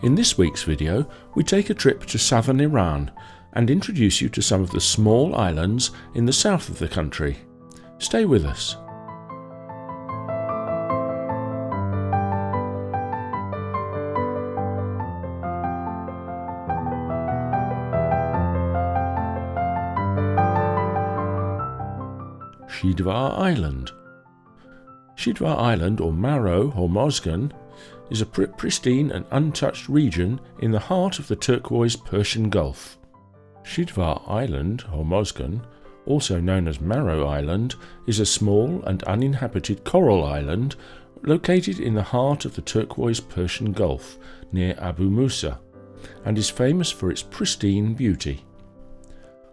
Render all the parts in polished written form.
In this week's video, we take a trip to southern Iran and introduce you to some of the small islands in the south of the country. Stay with us. Shidvar Island. Shidvar Island, or Maro Hormozgan, is a pristine and untouched region in the heart of the turquoise Persian Gulf. Shidvar Island, Hormozgan, also known as Maro Island, is a small and uninhabited coral island located in the heart of the turquoise Persian Gulf near Abu Musa, and is famous for its pristine beauty.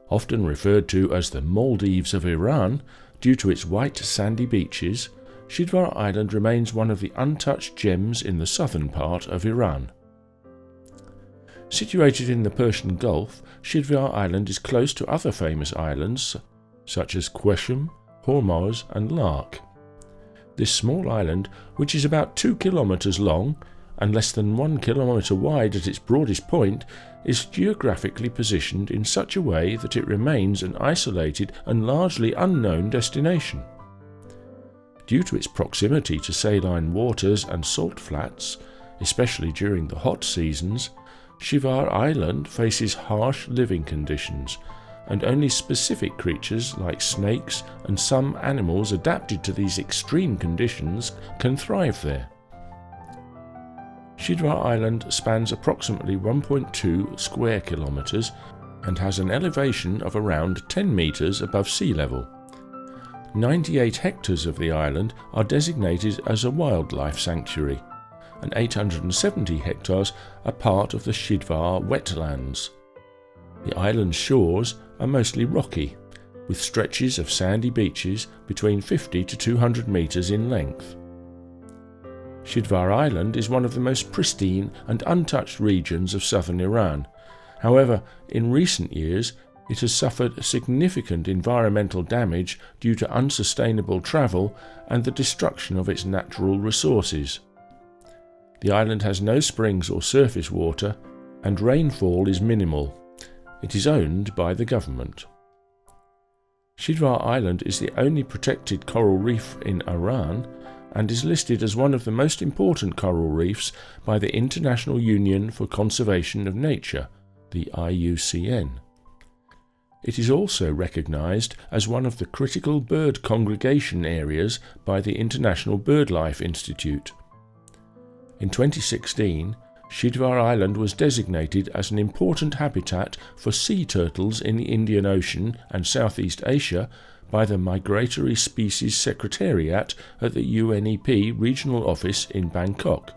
Often referred to as the Maldives of Iran due to its white sandy beaches, Shidvar Island remains one of the untouched gems in the southern part of Iran. Situated in the Persian Gulf, Shidvar Island is close to other famous islands such as Qeshm, Hormuz and Lark. This small island, which is about 2 kilometers long and less than 1 kilometer wide at its broadest point, is geographically positioned in such a way that it remains an isolated and largely unknown destination. Due to its proximity to saline waters and salt flats, especially during the hot seasons, Shidvar Island faces harsh living conditions, and only specific creatures like snakes and some animals adapted to these extreme conditions can thrive there. Shidvar Island spans approximately 1.2 square kilometers and has an elevation of around 10 meters above sea level. 98 hectares of the island are designated as a wildlife sanctuary, and 870 hectares are part of the Shidvar wetlands. The island's shores are mostly rocky, with stretches of sandy beaches between 50 to 200 meters in length. Shidvar Island is one of the most pristine and untouched regions of southern Iran. However, in recent years, it has suffered significant environmental damage due to unsustainable travel and the destruction of its natural resources. The island has no springs or surface water, and rainfall is minimal. It is owned by the government. Shidvar Island is the only protected coral reef in Iran and is listed as one of the most important coral reefs by the International Union for Conservation of Nature, the IUCN. It is also recognized as one of the critical bird congregation areas by the International BirdLife Institute. In 2016, Shidvar Island was designated as an important habitat for sea turtles in the Indian Ocean and Southeast Asia by the Migratory Species Secretariat at the UNEP Regional Office in Bangkok.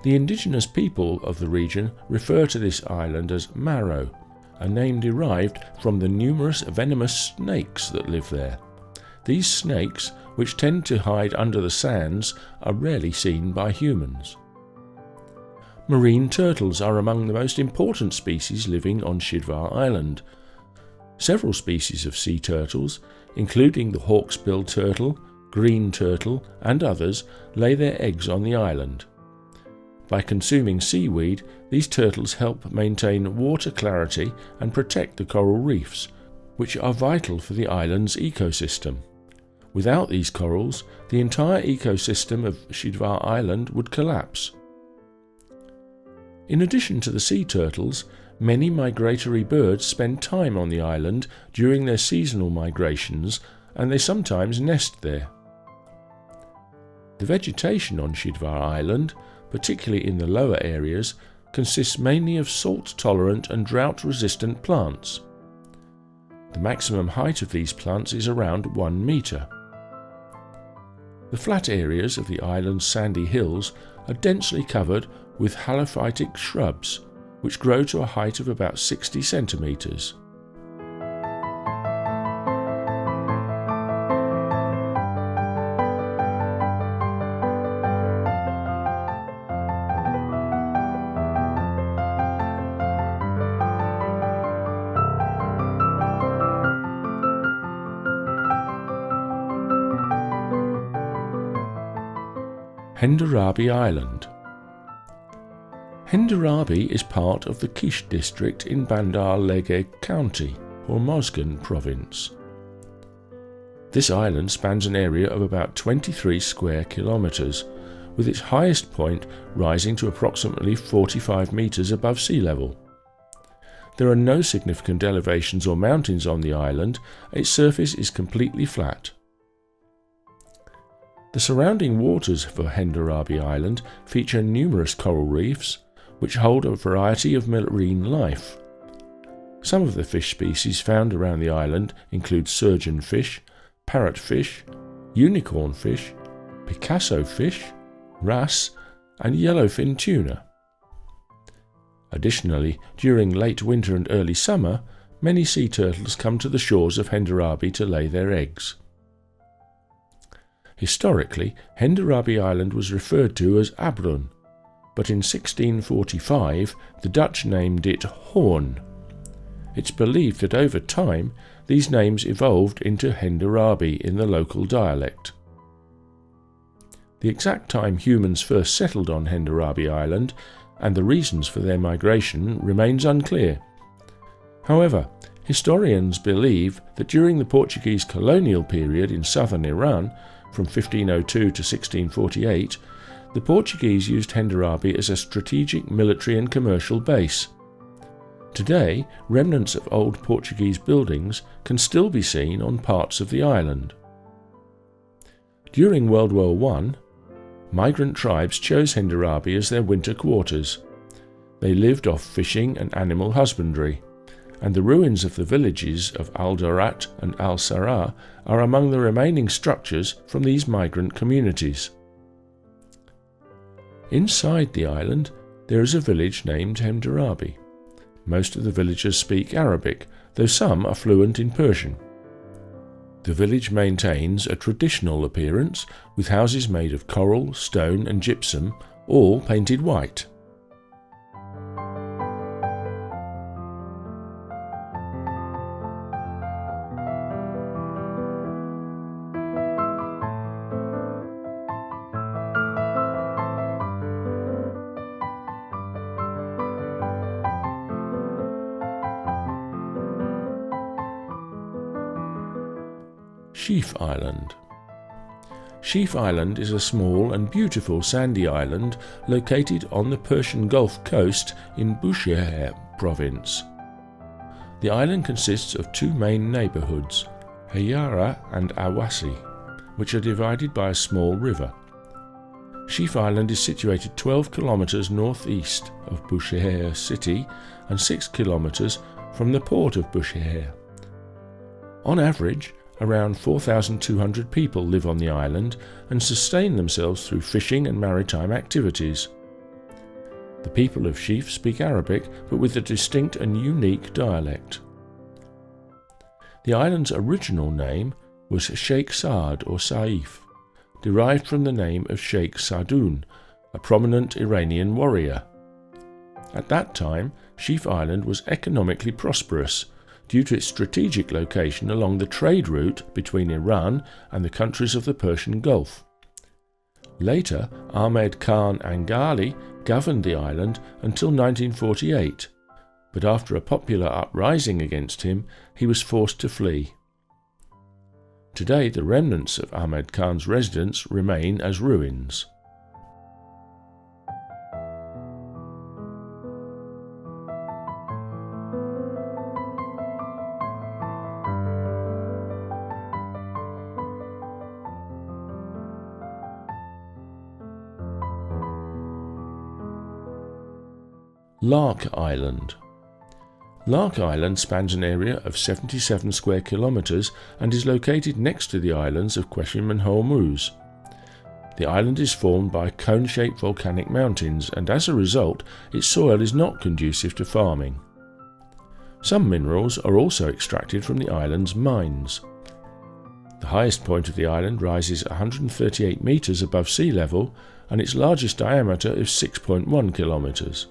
The indigenous people of the region refer to this island as Maro, a name derived from the numerous venomous snakes that live there. These snakes, which tend to hide under the sands, are rarely seen by humans. Marine turtles are among the most important species living on Shidvar Island. Several species of sea turtles, including the hawksbill turtle, green turtle, and others, lay their eggs on the island. By consuming seaweed, these turtles help maintain water clarity and protect the coral reefs, which are vital for the island's ecosystem. Without these corals, the entire ecosystem of Shidvar Island would collapse. In addition to the sea turtles, many migratory birds spend time on the island during their seasonal migrations, and they sometimes nest there. The vegetation on Shidvar Island, particularly in the lower areas, consists mainly of salt-tolerant and drought-resistant plants. The maximum height of these plants is around 1 meter. The flat areas of the island's sandy hills are densely covered with halophytic shrubs, which grow to a height of about 60 centimeters. Hendarabi Island. Hyndarabi is part of the Kish district in Bandar Lege County, Hormozgan province. This island spans an area of about 23 square kilometres, with its highest point rising to approximately 45 metres above sea level. There are no significant elevations or mountains on the island. Its surface is completely flat. The surrounding waters for Hyndarabi Island feature numerous coral reefs, which hold a variety of marine life. Some of the fish species found around the island include surgeon fish, parrotfish, unicorn fish, Picasso fish, wrasse, and yellowfin tuna. Additionally, during late winter and early summer, many sea turtles come to the shores of Hyndarabi to lay their eggs. Historically, Hyndarabi Island was referred to as Abrun, but in 1645 the Dutch named it Hoorn. It's believed that over time these names evolved into Hyndarabi in the local dialect. The exact time humans first settled on Hyndarabi Island and the reasons for their migration remains unclear. However, historians believe that during the Portuguese colonial period in southern Iran, from 1502 to 1648, the Portuguese used Hyndarabi as a strategic military and commercial base. Today, remnants of old Portuguese buildings can still be seen on parts of the island. During World War I, migrant tribes chose Hyndarabi as their winter quarters. They lived off fishing and animal husbandry, and the ruins of the villages of Al-Darat and Al-Sarah are among the remaining structures from these migrant communities. Inside the island, there is a village named Hyndarabi. Most of the villagers speak Arabic, though some are fluent in Persian. The village maintains a traditional appearance, with houses made of coral, stone and gypsum, all painted white. Sheaf Island. Sheaf Island is a small and beautiful sandy island located on the Persian Gulf coast in Bushehr province. The island consists of two main neighbourhoods, Hayara and Awasi, which are divided by a small river. Sheaf Island is situated 12 kilometres northeast of Bushehr city and 6 kilometres from the port of Bushehr. On average, around 4,200 people live on the island and sustain themselves through fishing and maritime activities. The people of Sheaf speak Arabic, but with a distinct and unique dialect. The island's original name was Sheikh Saad or Saif, derived from the name of Sheikh Sadoun, a prominent Iranian warrior. At that time, Sheaf Island was economically prosperous, due to its strategic location along the trade route between Iran and the countries of the Persian Gulf. Later, Ahmed Khan Angali governed the island until 1948, but after a popular uprising against him, he was forced to flee. Today, the remnants of Ahmed Khan's residence remain as ruins. Lark Island. Lark Island spans an area of 77 square kilometres and is located next to the islands of Qeshm and Hormuz. The island is formed by cone-shaped volcanic mountains, and as a result, its soil is not conducive to farming. Some minerals are also extracted from the island's mines. The highest point of the island rises 138 metres above sea level, and its largest diameter is 6.1 kilometres.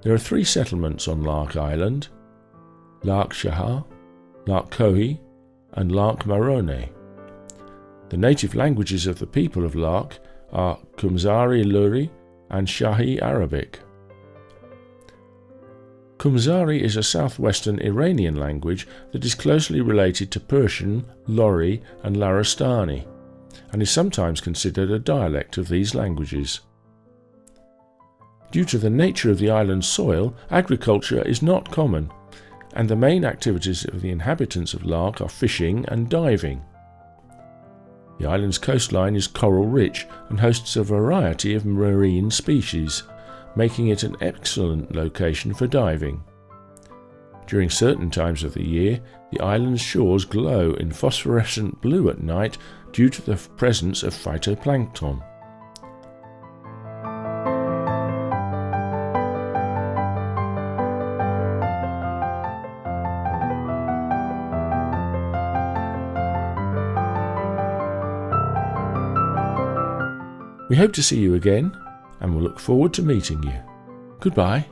There are 3 settlements on Lark Island: Lark Shahar, Lark Kohi, and Lark Marone. The native languages of the people of Lark are Kumzari Luri and Shahi Arabic. Kumzari is a southwestern Iranian language that is closely related to Persian, Lori and Larastani, and is sometimes considered a dialect of these languages. Due to the nature of the island's soil, agriculture is not common, and the main activities of the inhabitants of Lark are fishing and diving. The island's coastline is coral-rich and hosts a variety of marine species, making it an excellent location for diving. During certain times of the year, the island's shores glow in phosphorescent blue at night due to the presence of phytoplankton. We hope to see you again, and we'll look forward to meeting you. Goodbye.